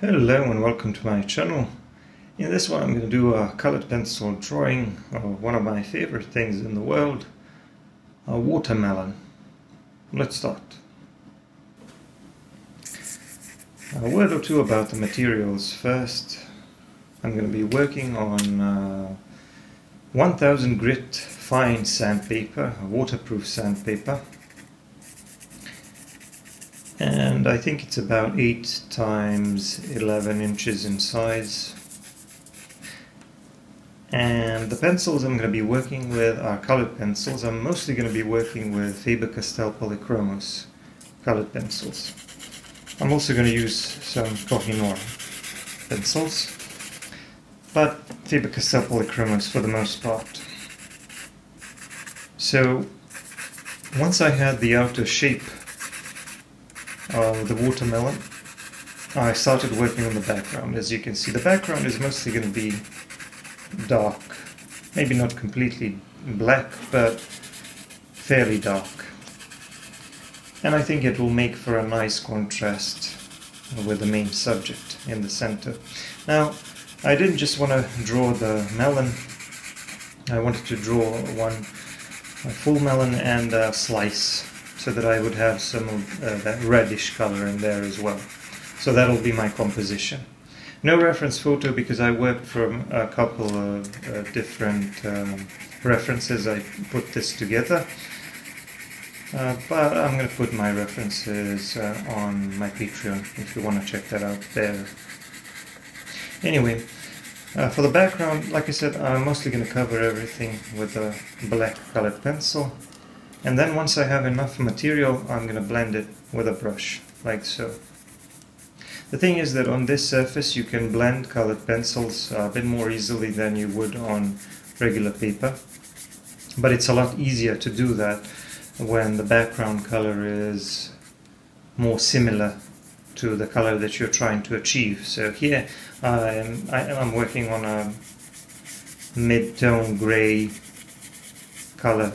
Hello and welcome to my channel. In this one I'm going to do a colored pencil drawing of one of my favorite things in the world, a watermelon. Let's start. A word or two about the materials first. I'm going to be working on 1000 grit fine sandpaper, a waterproof sandpaper. And I think it's about 8 times 11 inches in size. And the pencils I'm going to be working with are colored pencils. I'm mostly going to be working with Faber Castell Polychromos colored pencils. I'm also going to use some Kohinoor pencils, but Faber Castell Polychromos for the most part. So once I had the outer shape of the watermelon, I started working on the background. As you can see, the background is mostly going to be dark, maybe not completely black, but fairly dark. And I think it will make for a nice contrast with the main subject in the center. Now, I didn't just want to draw the melon, I wanted to draw a full melon and a slice, so that I would have some of that reddish color in there as well. So that'll be my composition. No reference photo because I worked from a couple of different references. I put this together. But I'm going to put my references on my Patreon if you want to check that out there. Anyway, for the background, like I said, I'm mostly going to cover everything with a black colored pencil. And then once I have enough material, I'm going to blend it with a brush, like so. The thing is that on this surface you can blend colored pencils a bit more easily than you would on regular paper. But it's a lot easier to do that when the background color is more similar to the color that you're trying to achieve. So here I'm working on a mid-tone gray color.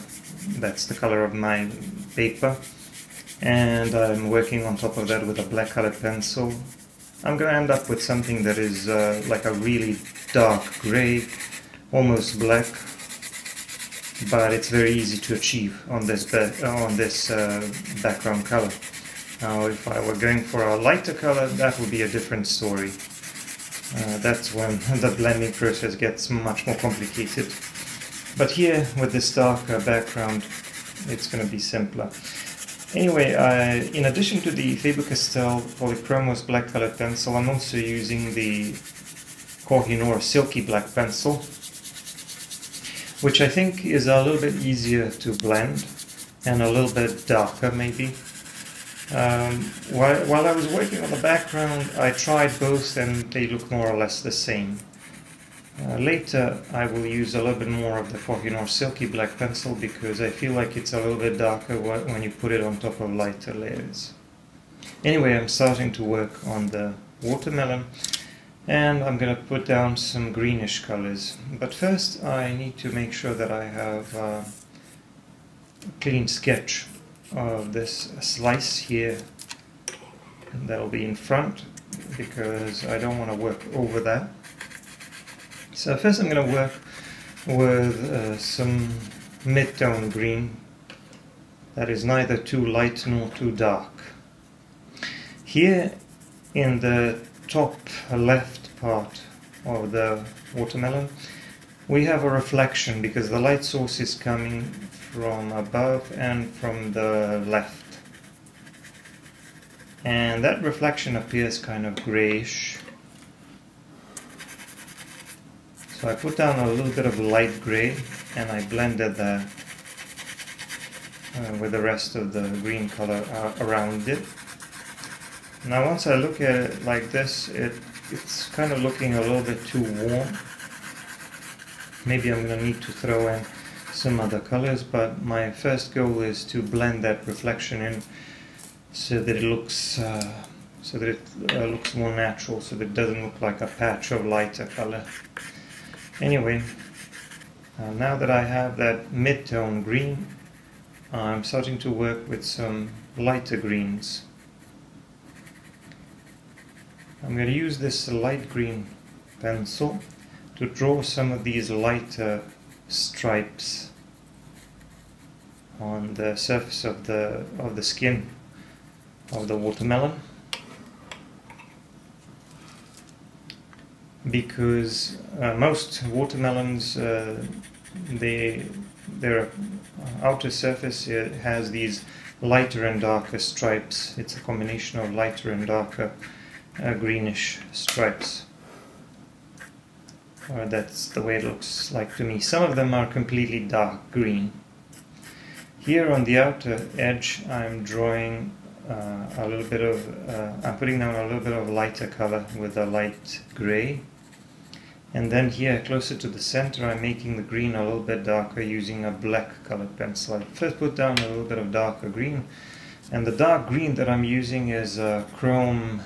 That's the color of my paper, and I'm working on top of that with a black colored pencil. I'm going to end up with something that is like a really dark gray, almost black, but it's very easy to achieve on this background color. Now if I were going for a lighter color, that would be a different story. That's when the blending process gets much more complicated. But here, with this darker background, it's going to be simpler. Anyway, in addition to the Faber Castell Polychromos black colored pencil, I'm also using the Kohinoor silky black pencil, which I think is a little bit easier to blend and a little bit darker maybe. While I was working on the background, I tried both and they look more or less the same. Later I will use a little bit more of the Kohinoor silky black pencil because I feel like it's a little bit darker when you put it on top of lighter layers. Anyway, I'm starting to work on the watermelon and I'm going to put down some greenish colors. But first I need to make sure that I have a clean sketch of this slice here, and that'll be in front because I don't want to work over that. So first I'm going to work with some mid-tone green that is neither too light nor too dark. Here in the top left part of the watermelon we have a reflection because the light source is coming from above and from the left. And that reflection appears kind of grayish. So I put down a little bit of light gray and I blended that with the rest of the green color around it. Now once I look at it like this, it's kind of looking a little bit too warm. Maybe I'm going to need to throw in some other colors, but my first goal is to blend that reflection in so that it looks more natural, so that it doesn't look like a patch of lighter color. Anyway, now that I have that mid-tone green, I'm starting to work with some lighter greens. I'm going to use this light green pencil to draw some of these lighter stripes on the surface of the skin of the watermelon, because most watermelons, their outer surface has these lighter and darker stripes. It's a combination of lighter and darker greenish stripes. That's the way it looks like to me. Some of them are completely dark green. Here on the outer edge I'm drawing a little bit of, I'm putting down a little bit of lighter color with a light gray. And then here closer to the center I'm making the green a little bit darker using a black colored pencil. I first put down a little bit of darker green, and the dark green that I'm using is chrome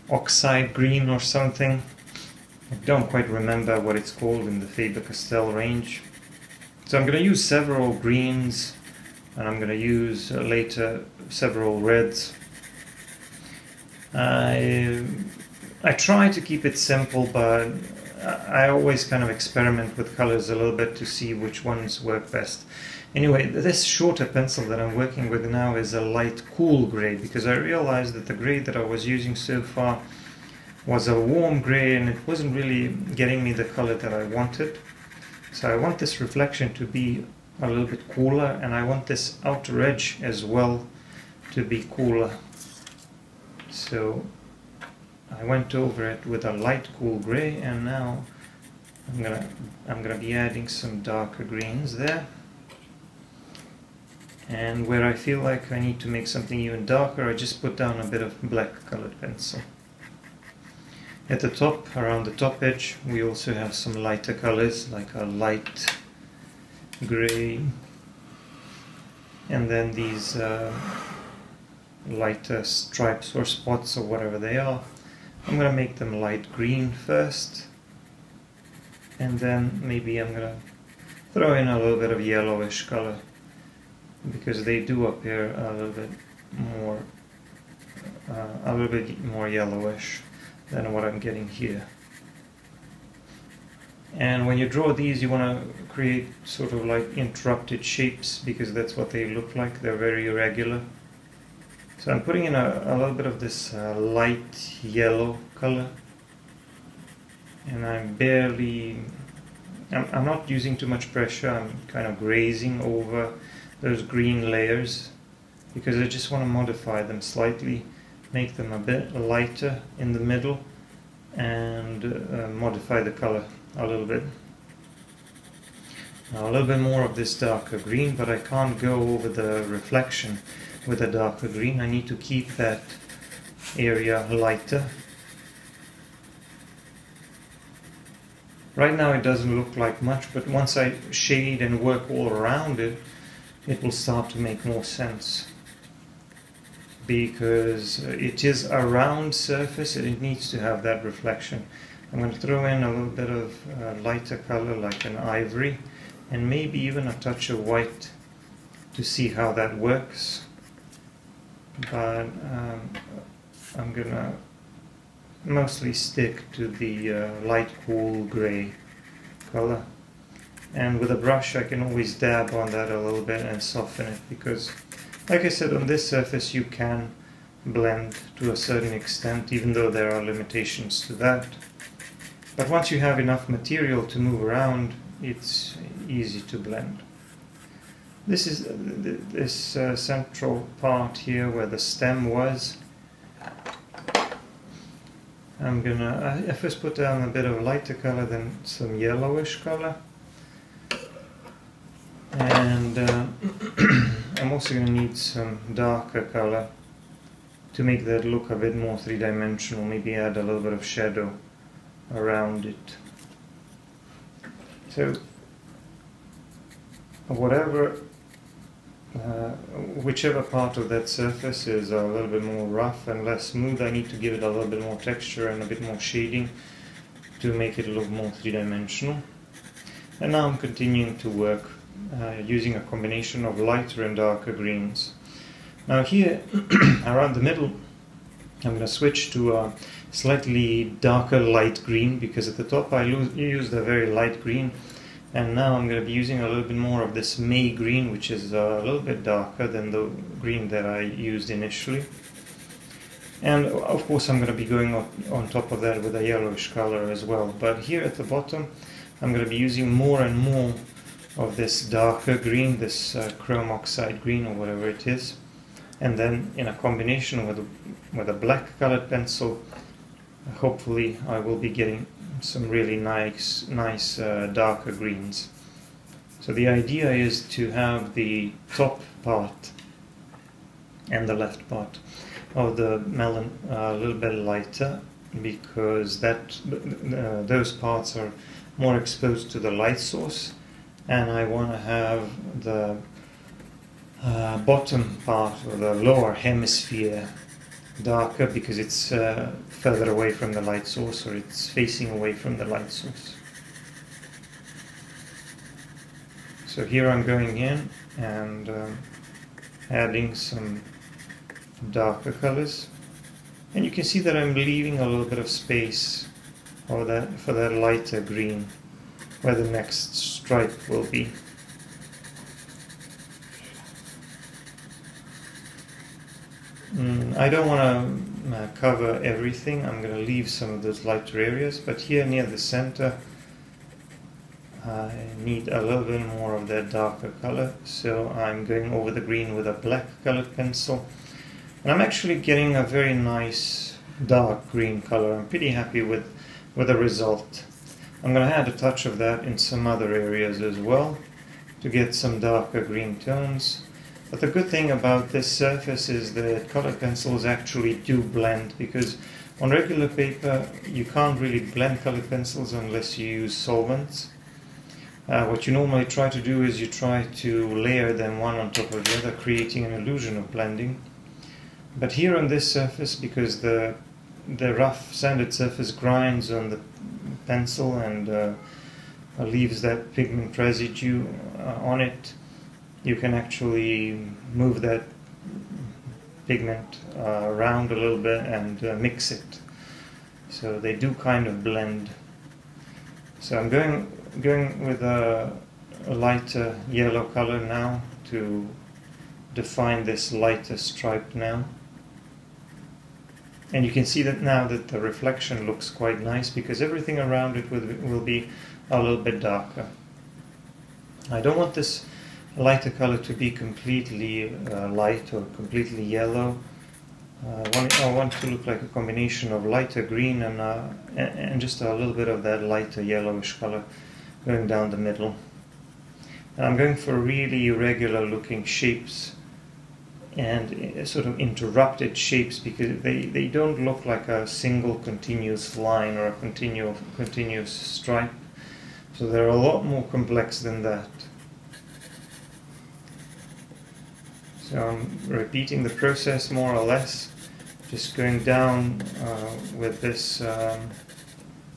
oxide green or something. I don't quite remember what it's called in the Faber Castell range. So I'm going to use several greens, and I'm going to use later several reds. I try to keep it simple, but I always kind of experiment with colors a little bit to see which ones work best. Anyway, this shorter pencil that I'm working with now is a light cool gray, because I realized that the gray that I was using so far was a warm gray and it wasn't really getting me the color that I wanted. So I want this reflection to be a little bit cooler, and I want this outer edge as well to be cooler. So I went over it with a light cool gray, and now I'm gonna be adding some darker greens there. And where I feel like I need to make something even darker, I just put down a bit of black colored pencil. At the top, around the top edge, we also have some lighter colors, like a light gray, and then these lighter stripes or spots or whatever they are. I'm going to make them light green first, and then maybe I'm going to throw in a little bit of yellowish color, because they do appear a little bit more yellowish than what I'm getting here. And when you draw these, you want to create sort of like interrupted shapes, because that's what they look like. They're very irregular. So I'm putting in a little bit of this light yellow color, and I'm not using too much pressure. I'm kind of grazing over those green layers, because I just want to modify them slightly, make them a bit lighter in the middle, and modify the color a little bit. Now a little bit more of this darker green, but I can't go over the reflection with a darker green. I need to keep that area lighter. Right now it doesn't look like much, but once I shade and work all around it, it will start to make more sense, because it is a round surface and it needs to have that reflection. I'm going to throw in a little bit of lighter color, like an ivory, and maybe even a touch of white to see how that works. But I'm gonna mostly stick to the light cool gray color, and with a brush I can always dab on that a little bit and soften it, because like I said, on this surface you can blend to a certain extent, even though there are limitations to that. But once you have enough material to move around, it's easy to blend. This is this central part here where the stem was. I first put down a bit of lighter color, then some yellowish color, and I'm also going to need some darker color to make that look a bit more three-dimensional. Maybe add a little bit of shadow around it. So whichever part of that surface is a little bit more rough and less smooth, I need to give it a little bit more texture and a bit more shading to make it look more three-dimensional. And now I'm continuing to work using a combination of lighter and darker greens. Now here, around the middle, I'm going to switch to slightly darker light green, because at the top I used a very light green, and now I'm going to be using a little bit more of this May green, which is a little bit darker than the green that I used initially. And of course I'm going to be going on top of that with a yellowish color as well. But here at the bottom I'm going to be using more and more of this darker green, this chrome oxide green or whatever it is. And then in a combination with a black colored pencil, hopefully I will be getting some really nice darker greens. So the idea is to have the top part and the left part of the melon a little bit lighter, because those parts are more exposed to the light source, and I want to have the bottom part or the lower hemisphere darker, because it's further away from the light source, or it's facing away from the light source. So here I'm going in and adding some darker colors, and you can see that I'm leaving a little bit of space for that lighter green where the next stripe will be. I don't want to cover everything. I'm going to leave some of those lighter areas, but here near the center I need a little bit more of that darker color, so I'm going over the green with a black colored pencil, and I'm actually getting a very nice dark green color. I'm pretty happy with the result. I'm going to add a touch of that in some other areas as well to get some darker green tones. But the good thing about this surface is that colored pencils actually do blend, because on regular paper you can't really blend colored pencils unless you use solvents. What you normally try to do is you try to layer them one on top of the other, creating an illusion of blending. But here on this surface, because the rough sanded surface grinds on the pencil and leaves that pigment residue on it, you can actually move that pigment around a little bit and mix it. So they do kind of blend. So I'm going with a lighter yellow color now to define this lighter stripe now. And you can see that now that the reflection looks quite nice, because everything around it will be a little bit darker. I don't want this lighter color to be completely light or completely yellow. I want to look like a combination of lighter green and just a little bit of that lighter yellowish color going down the middle. And I'm going for really irregular looking shapes and sort of interrupted shapes, because they don't look like a single continuous line or a continuous stripe. So they're a lot more complex than that. So I'm repeating the process more or less, just going down with this,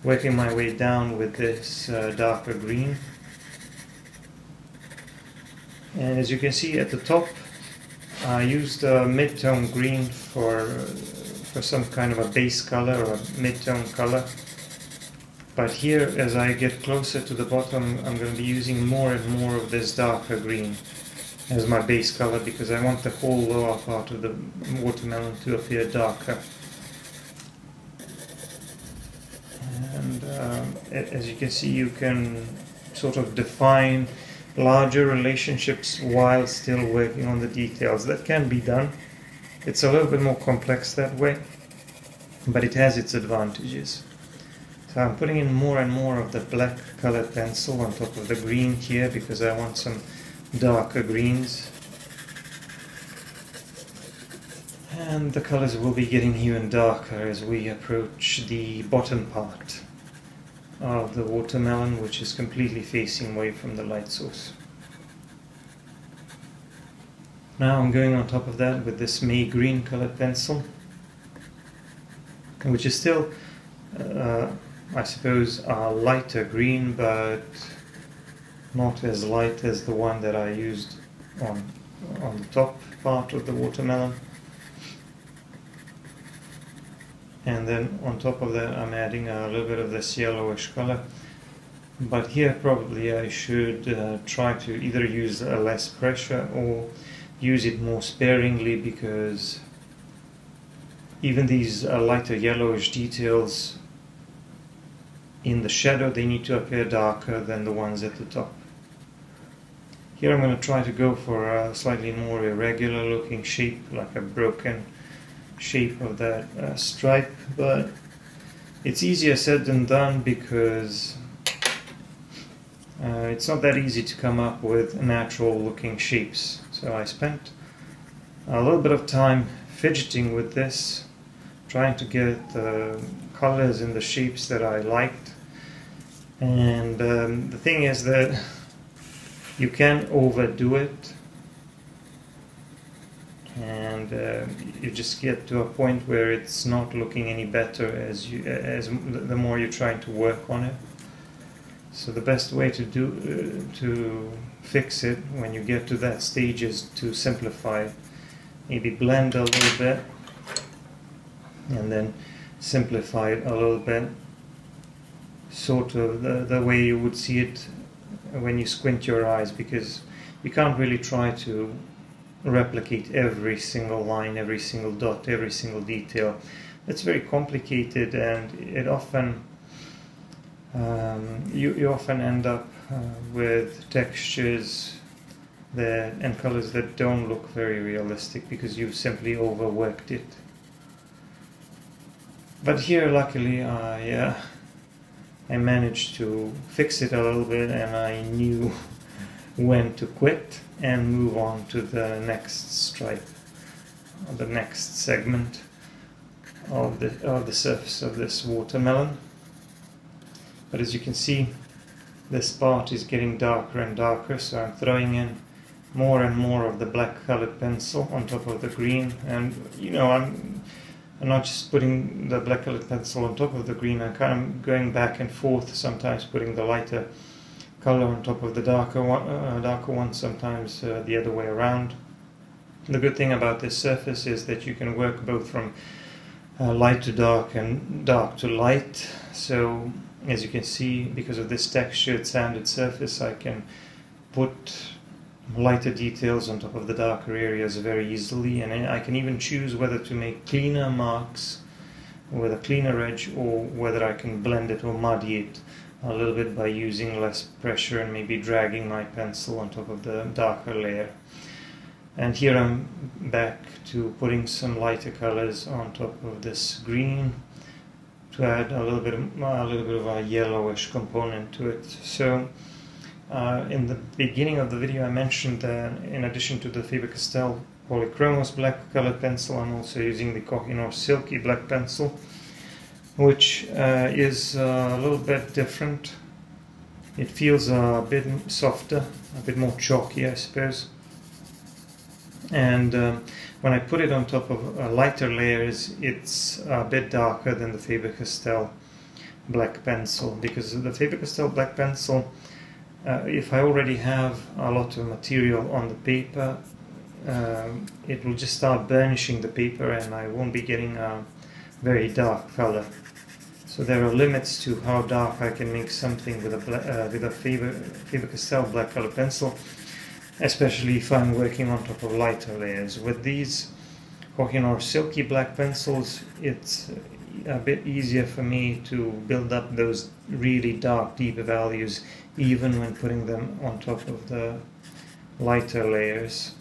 working my way down with this darker green. And as you can see at the top, I used a mid-tone green for some kind of a base color or a mid-tone color. But here, as I get closer to the bottom, I'm going to be using more and more of this darker green as my base color, because I want the whole lower part of the watermelon to appear darker. And as you can see, you can sort of define larger relationships while still working on the details. That can be done. It's a little bit more complex that way, but it has its advantages. So I'm putting in more and more of the black colored pencil on top of the green here, because I want some darker greens. And the colors will be getting even darker as we approach the bottom part of the watermelon, which is completely facing away from the light source. Now I'm going on top of that with this May green colored pencil, which is still, I suppose, a lighter green, but not as light as the one that I used on the top part of the watermelon. and then on top of that I'm adding a little bit of this yellowish color. But here probably I should try to either use less pressure or use it more sparingly, because even these lighter yellowish details in the shadow, they need to appear darker than the ones at the top. Here I'm going to try to go for a slightly more irregular looking shape, like a broken shape of that stripe, but it's easier said than done, because it's not that easy to come up with natural looking shapes. So I spent a little bit of time fidgeting with this, trying to get the colors and the shapes that I liked. And the thing is that you can overdo it, and you just get to a point where it's not looking any better as the more you're trying to work on it. So the best way to fix it when you get to that stage is to simplify it. Maybe blend a little bit and then simplify it a little bit, sort of the way you would see it when you squint your eyes, because you can't really try to replicate every single line, every single dot, every single detail. It's very complicated, and it often you often end up with textures and colors that don't look very realistic because you've simply overworked it. But here, luckily, I managed to fix it a little bit, and I knew when to quit and move on to the next stripe, or the next segment of the surface of this watermelon. But as you can see, this part is getting darker and darker, so I'm throwing in more and more of the black colored pencil on top of the green. And you know, I'm not just putting the black colored pencil on top of the green, I'm kind of going back and forth, sometimes putting the lighter color on top of the darker one, sometimes the other way around. The good thing about this surface is that you can work both from light to dark and dark to light. So as you can see, because of this textured sanded surface, I can put lighter details on top of the darker areas very easily, and I can even choose whether to make cleaner marks with a cleaner edge, or whether I can blend it or muddy it a little bit by using less pressure and maybe dragging my pencil on top of the darker layer. And here I'm back to putting some lighter colors on top of this green to add a little bit of a yellowish component to it. So in the beginning of the video I mentioned that in addition to the Faber Castell Polychromos black colored pencil, I'm also using the Kohinoor Silky black pencil, which is a little bit different. It feels a bit softer, a bit more chalky, I suppose. And when I put it on top of lighter layers, it's a bit darker than the Faber Castell black pencil, because the Faber Castell black pencil, if I already have a lot of material on the paper, it will just start burnishing the paper and I won't be getting a very dark color. So there are limits to how dark I can make something with a Faber Castell black color pencil, especially if I'm working on top of lighter layers. With these Kohinoor Silky black pencils, it's a bit easier for me to build up those really dark, deep values even when putting them on top of the lighter layers.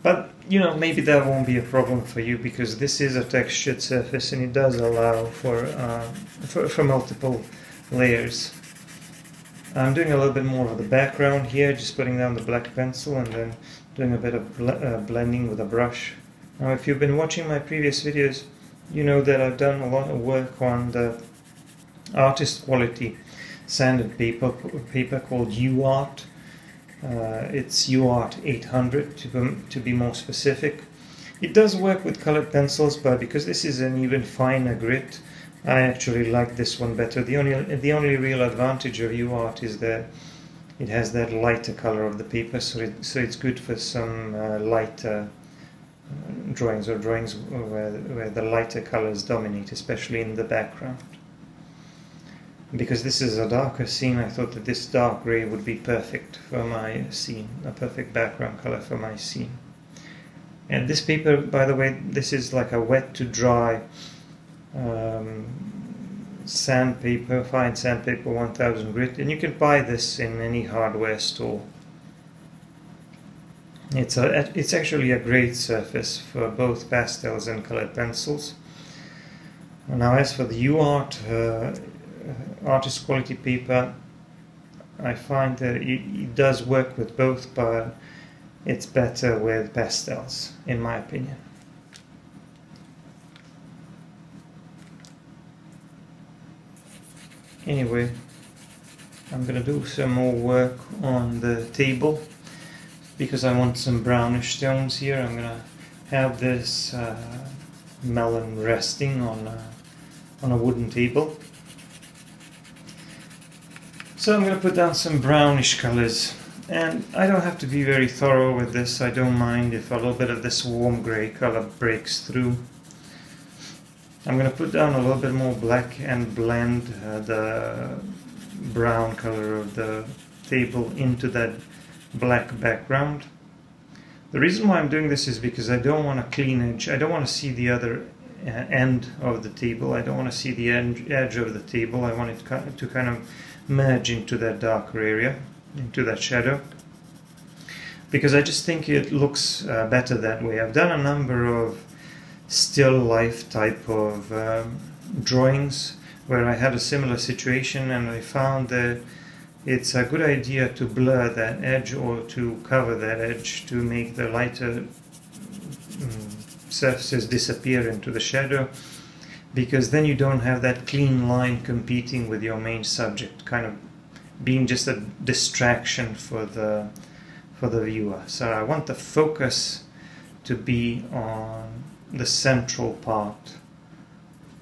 But you know, maybe that won't be a problem for you, because this is a textured surface and it does allow for multiple layers. I'm doing a little bit more of the background here, just putting down the black pencil and then doing a bit of blending with a brush. Now, if you've been watching my previous videos, you know that I've done a lot of work on the artist quality sanded paper called UArt. It's UArt 800 to be more specific. It does work with colored pencils, but because this is an even finer grit, I actually like this one better. The only real advantage of UArt is that it has that lighter color of the paper, so it's good for some lighter drawings, or drawings where the lighter colors dominate, especially in the background. Because this is a darker scene, I thought that this dark grey would be perfect for my scene, a perfect background color for my scene. And this paper, by the way, this is like a wet to dry sandpaper, fine sandpaper 1000 grit, and you can buy this in any hardware store. It's actually a great surface for both pastels and colored pencils. Now, as for the UArt artist quality paper, I find that it does work with both, but it's better with pastels, in my opinion. Anyway, I'm gonna do some more work on the table because I want some brownish stones here. I'm gonna have this melon resting on a wooden table. So I'm gonna put down some brownish colors, and I don't have to be very thorough with this. I don't mind if a little bit of this warm gray color breaks through. I'm going to put down a little bit more black and blend the brown color of the table into that black background. The reason why I'm doing this is because I don't want a clean edge. I don't want to see the other end of the table. I don't want to see the edge of the table. I want it to kind of merge into that darker area, into that shadow, because I just think it looks better that way. I've done a number of still life type of drawings where I had a similar situation, and I found that it's a good idea to blur that edge or to cover that edge to make the lighter surfaces disappear into the shadow, because then you don't have that clean line competing with your main subject, kind of being just a distraction for the viewer. So I want the focus to be on the central part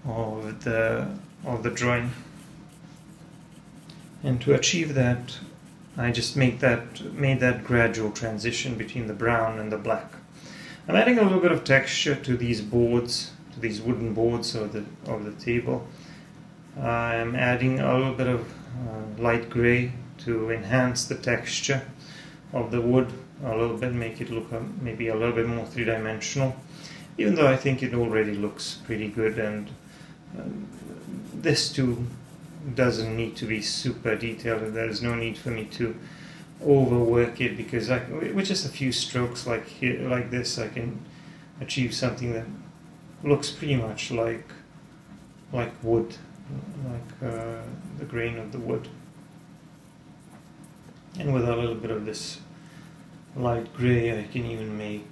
of the drawing, and to achieve that I just made that gradual transition between the brown and the black. I'm adding a little bit of texture to these boards, to these wooden boards of the table. I'm adding a little bit of light gray to enhance the texture of the wood a little bit, make it look maybe a little bit more three-dimensional, even though I think it already looks pretty good. And this too doesn't need to be super detailed. There's no need for me to overwork it, because with just a few strokes like here, like this, I can achieve something that looks pretty much like wood, like the grain of the wood. And with a little bit of this light gray, I can even make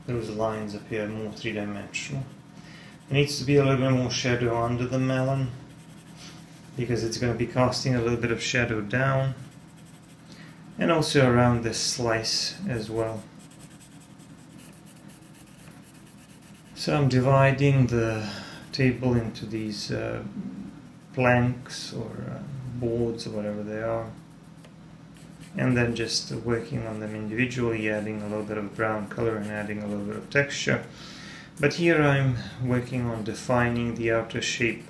those lines appear more three-dimensional. There needs to be a little bit more shadow under the melon, because it's going to be casting a little bit of shadow down, and also around this slice as well. So I'm dividing the table into these planks or boards or whatever they are, and then just working on them individually, adding a little bit of brown color and adding a little bit of texture. But here I'm working on defining the outer shape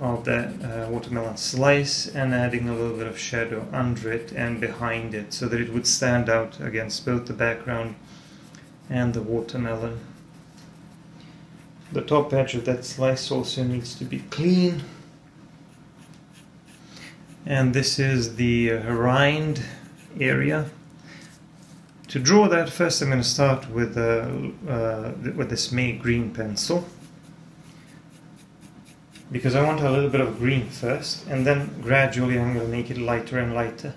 of that watermelon slice and adding a little bit of shadow under it and behind it, so that it would stand out against both the background and the watermelon. The top edge of that slice also needs to be clean. And this is the rind area. To draw that, first I'm going to start with this May green pencil, because I want a little bit of green first, and then gradually I'm going to make it lighter and lighter.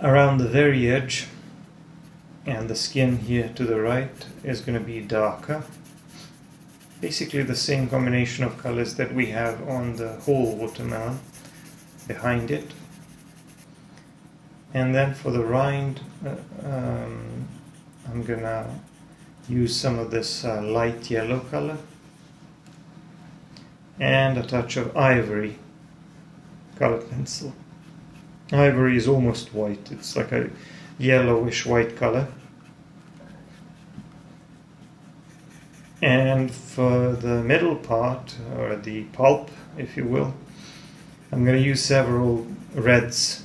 Around the very edge, and the skin here to the right is going to be darker. Basically the same combination of colors that we have on the whole watermelon behind it. And then for the rind, I'm gonna use some of this light yellow color and a touch of ivory colored pencil. Ivory is almost white, it's like a yellowish white color. And for the middle part, or the pulp, if you will, I'm going to use several reds.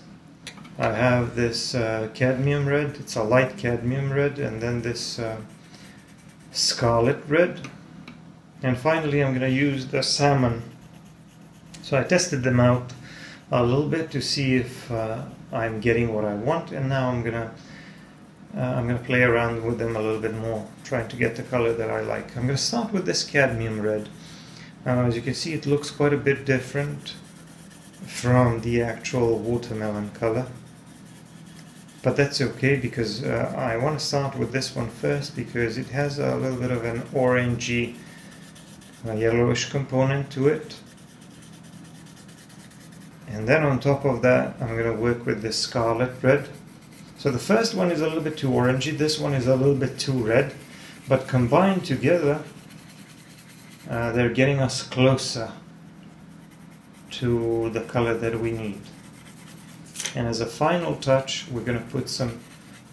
I have this cadmium red, it's a light cadmium red, and then this scarlet red. And finally I'm going to use the salmon. So I tested them out a little bit to see if I'm getting what I want, and now I'm gonna play around with them a little bit more, trying to get the color that I like. I'm gonna start with this cadmium red. As you can see, it looks quite a bit different from the actual watermelon color, but that's okay because I want to start with this one first because it has a little bit of an orangey yellowish component to it. And then on top of that, I'm going to work with this scarlet red. So the first one is a little bit too orangey, this one is a little bit too red, but combined together, they're getting us closer to the color that we need. And as a final touch, we're going to put some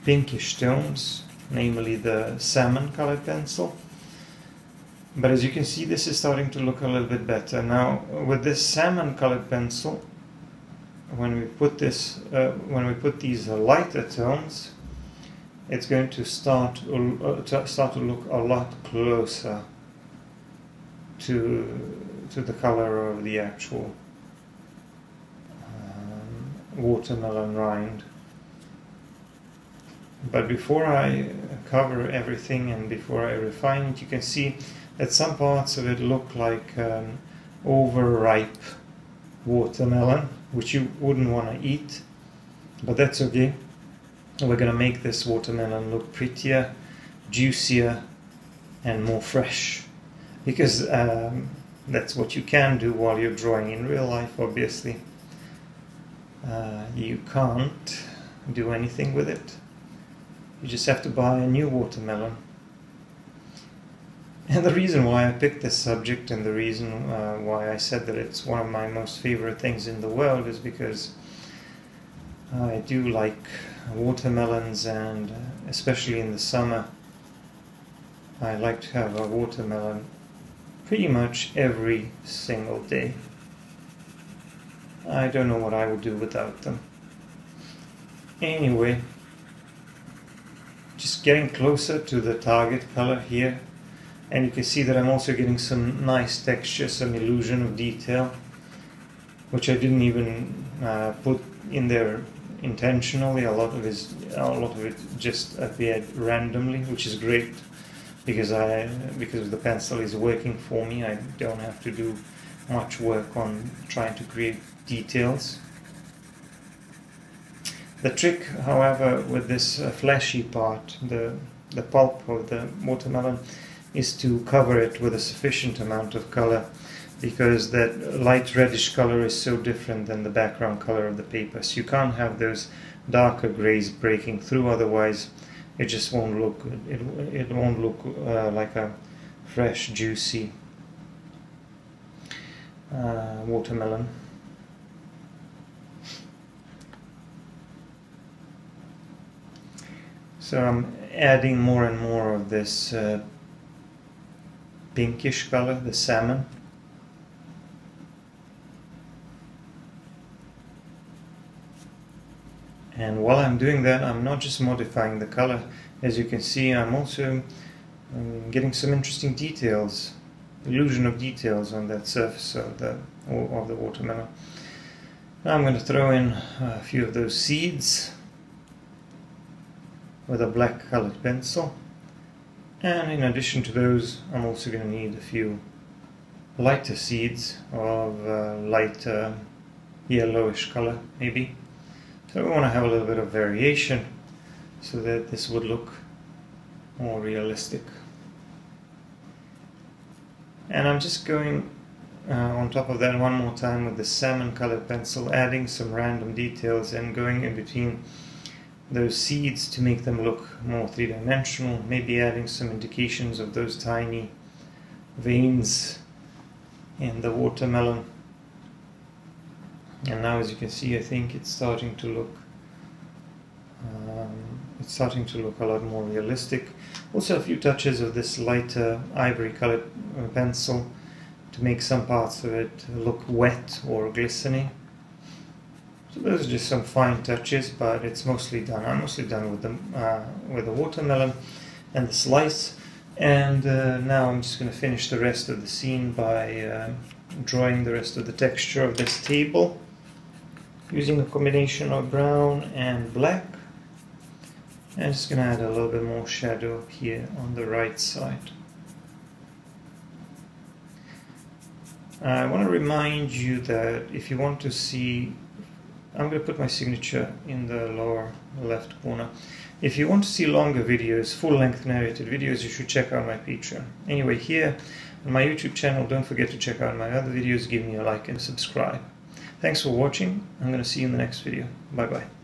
pinkish tones, namely the salmon colored pencil. But as you can see, this is starting to look a little bit better. Now, with this salmon colored pencil, when we put these lighter tones, it's going to start to look a lot closer to the color of the actual watermelon rind. But before I cover everything and before I refine it, you can see that some parts of it look like overripe watermelon, which you wouldn't want to eat, but that's okay. We're going to make this watermelon look prettier, juicier, and more fresh, because that's what you can do while you're drawing in real life. Obviously, you can't do anything with it. You just have to buy a new watermelon. And the reason why I picked this subject, and the reason why I said that it's one of my most favorite things in the world, is because I do like watermelons, and especially in the summer, I like to have a watermelon pretty much every single day. I don't know what I would do without them. Anyway, just getting closer to the target color here, and you can see that I'm also getting some nice texture, some illusion of detail, which I didn't even put in there intentionally. A lot of it just appeared randomly, which is great because the pencil is working for me. I don't have to do much work on trying to create details. The trick, however, with this fleshy part, the pulp of the watermelon, is to cover it with a sufficient amount of color, because that light reddish color is so different than the background color of the paper. So you can't have those darker grays breaking through, otherwise it just won't look good. It won't look like a fresh, juicy watermelon. So I'm adding more and more of this pinkish color, the salmon. And while I'm doing that, I'm not just modifying the color. As you can see, I'm also getting some interesting details, illusion of details on that surface of the watermelon. Now I'm going to throw in a few of those seeds with a black colored pencil. And in addition to those, I'm also going to need a few lighter seeds of lighter yellowish color, maybe. So we want to have a little bit of variation so that this would look more realistic. And I'm just going on top of that one more time with the salmon colored pencil, adding some random details and going in between those seeds to make them look more three-dimensional, maybe adding some indications of those tiny veins in the watermelon. And now, as you can see, I think it's starting to look it's starting to look a lot more realistic. Also a few touches of this lighter ivory colored pencil to make some parts of it look wet or glistening. So those are just some fine touches, but it's mostly done. I'm mostly done with the watermelon and the slice. And now I'm just going to finish the rest of the scene by drawing the rest of the texture of this table using a combination of brown and black. And I'm just going to add a little bit more shadow up here on the right side. I want to remind you that if you want to see, I'm going to put my signature in the lower left corner. If you want to see longer videos, full-length narrated videos, you should check out my Patreon. Anyway, here on my YouTube channel, don't forget to check out my other videos, give me a like and subscribe. Thanks for watching. I'm going to see you in the next video. Bye bye.